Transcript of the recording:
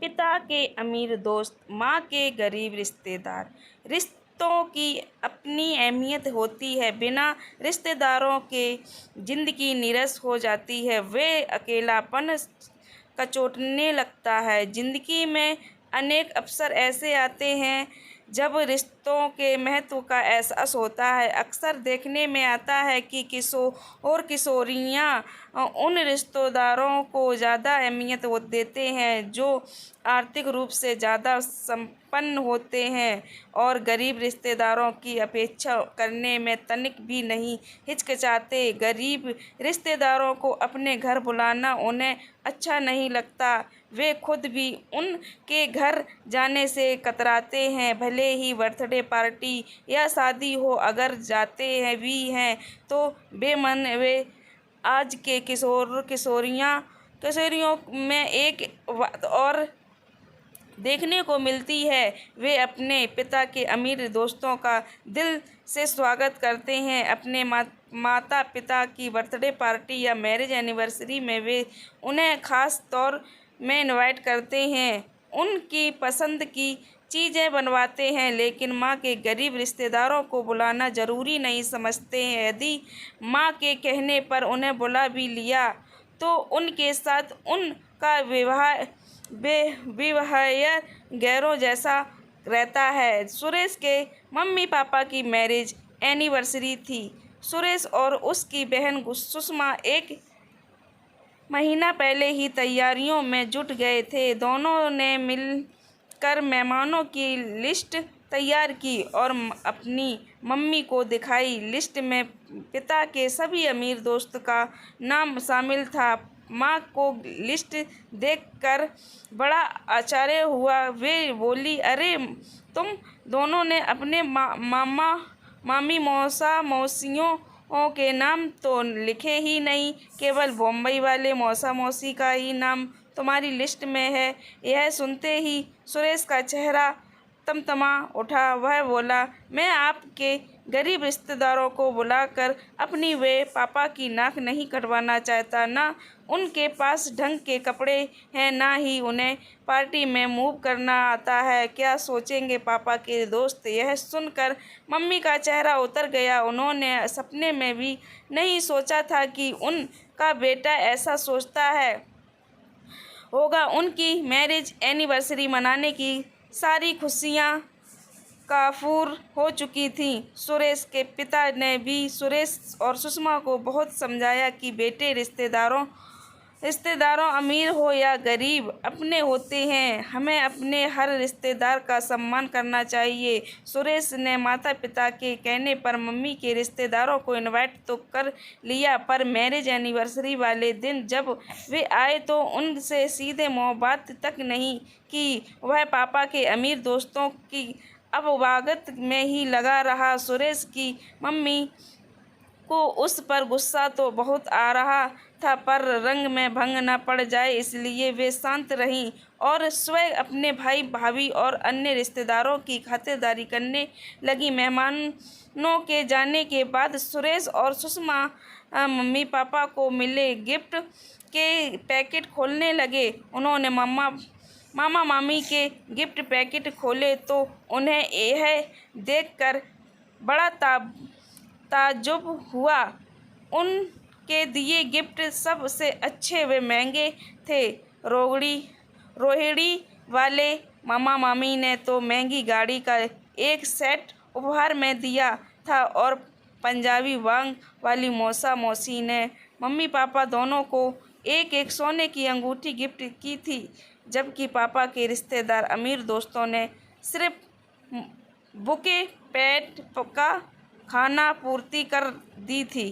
पिता के अमीर दोस्त, माँ के गरीब रिश्तेदार। रिश्तों की अपनी अहमियत होती है। बिना रिश्तेदारों के ज़िंदगी नीरस हो जाती है। वे अकेलापन कचोटने लगता है। ज़िंदगी में अनेक अवसर ऐसे आते हैं जब रिश्तों के महत्व का एहसास होता है। अक्सर देखने में आता है कि किशोर और किशोरियाँ उन रिश्तेदारों को ज़्यादा अहमियत देते हैं जो आर्थिक रूप से ज़्यादा संपन्न होते हैं और गरीब रिश्तेदारों की अपेक्षा करने में तनिक भी नहीं हिचकिचाते। गरीब रिश्तेदारों को अपने घर बुलाना उन्हें अच्छा नहीं लगता। वे खुद भी उनके घर जाने से कतराते हैं, भले ही बर्थडे पार्टी या शादी हो। अगर जाते हैं भी हैं तो बेमन। वे आज के किशोरियों में एक बात और देखने को मिलती है। वे अपने पिता के अमीर दोस्तों का दिल से स्वागत करते हैं। अपने माता पिता की बर्थडे पार्टी या मैरिज एनिवर्सरी में वे उन्हें खास तौर में इनवाइट करते हैं, उनकी पसंद की चीज़ें बनवाते हैं, लेकिन माँ के गरीब रिश्तेदारों को बुलाना ज़रूरी नहीं समझते हैं। यदि माँ के कहने पर उन्हें बुला भी लिया तो उनके साथ उनका व्यवहार गैरों जैसा रहता है। सुरेश के मम्मी पापा की मैरिज एनिवर्सरी थी। सुरेश और उसकी बहन सुषमा एक महीना पहले ही तैयारियों में जुट गए थे। दोनों ने मिलकर मेहमानों की लिस्ट तैयार की और अपनी मम्मी को दिखाई। लिस्ट में पिता के सभी अमीर दोस्तों का नाम शामिल था। माँ को लिस्ट देखकर बड़ा आश्चर्य हुआ। वे बोली, अरे, तुम दोनों ने अपने मामा मामी मौसा मौसियों के नाम तो लिखे ही नहीं, केवल बम्बई वाले मौसा मौसी का ही नाम तुम्हारी लिस्ट में है। यह सुनते ही सुरेश का चेहरा तमतमा उठा। वह बोला, मैं आपके गरीब रिश्तेदारों को बुलाकर अपनी वे पापा की नाक नहीं कटवाना चाहता। ना उनके पास ढंग के कपड़े हैं, ना ही उन्हें पार्टी में मूव करना आता है। क्या सोचेंगे पापा के दोस्त। यह सुनकर मम्मी का चेहरा उतर गया। उन्होंने सपने में भी नहीं सोचा था कि उनका बेटा ऐसा सोचता होगा। उनकी मैरिज एनिवर्सरी मनाने की सारी खुशियाँ काफूर हो चुकी थीं। सुरेश के पिता ने भी सुरेश और सुषमा को बहुत समझाया कि बेटे, रिश्तेदारों अमीर हो या गरीब अपने होते हैं। हमें अपने हर रिश्तेदार का सम्मान करना चाहिए। सुरेश ने माता पिता के कहने पर मम्मी के रिश्तेदारों को इनवाइट तो कर लिया, पर मैरिज एनिवर्सरी वाले दिन जब वे आए तो उनसे सीधे मुलाकात तक नहीं की। वह पापा के अमीर दोस्तों की अववागत में ही लगा रहा। सुरेश की मम्मी को उस पर गुस्सा तो बहुत आ रहा था, पर रंग में भंग न पड़ जाए इसलिए वे शांत रहीं और स्वयं अपने भाई भाभी और अन्य रिश्तेदारों की खातिरदारी करने लगी। मेहमानों के जाने के बाद सुरेश और सुषमा मम्मी पापा को मिले गिफ्ट के पैकेट खोलने लगे। उन्होंने मामा मामी के गिफ्ट पैकेट खोले तो उन्हें यह देखकर बड़ा ताज्जुब हुआ। उनके दिए गिफ्ट सबसे अच्छे व महंगे थे। रोहिणी वाले मामा मामी ने तो महंगी गाड़ी का एक सेट उपहार में दिया था और पंजाबी वांग वाली मौसा मौसी ने मम्मी पापा दोनों को एक एक सोने की अंगूठी गिफ्ट की थी, जबकि पापा के रिश्तेदार अमीर दोस्तों ने सिर्फ बुके पेट का खाना पूर्ति कर दी थी।